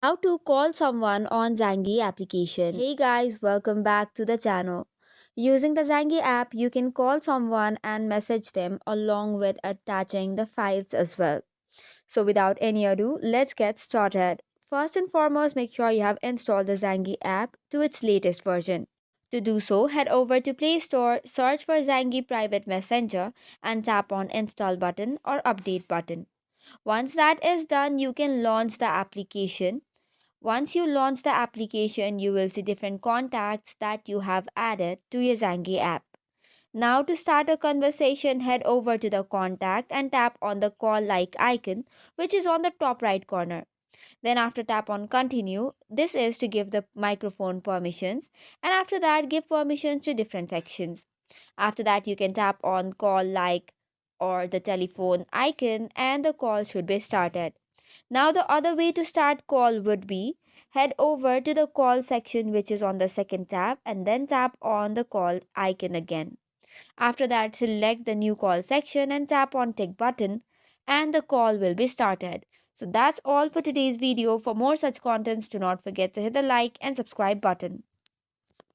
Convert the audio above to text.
How to call someone on Zangi application. Hey guys, welcome back to the channel. Using the Zangi app, you can call someone and message them along with attaching the files as well. So without any ado, let's get started. First and foremost, make sure you have installed the Zangi app to its latest version. To do so, head over to Play Store, search for Zangi Private Messenger and tap on Install button or Update button. Once that is done, you can launch the application. Once you launch the application, you will see different contacts that you have added to your Zangi app. Now, to start a conversation, head over to the contact and tap on the call like icon, which is on the top right corner. Then, after tap on continue, this is to give the microphone permissions, and after that, give permissions to different sections. After that, you can tap on call like or the telephone icon, and the call should be started. Now, the other way to start call would be head over to the call section, which is on the second tab, and then tap on the call icon again. After that, select the new call section and tap on tick button, and the call will be started. So that's all for today's video. For more such contents, do not forget to hit the like and subscribe button.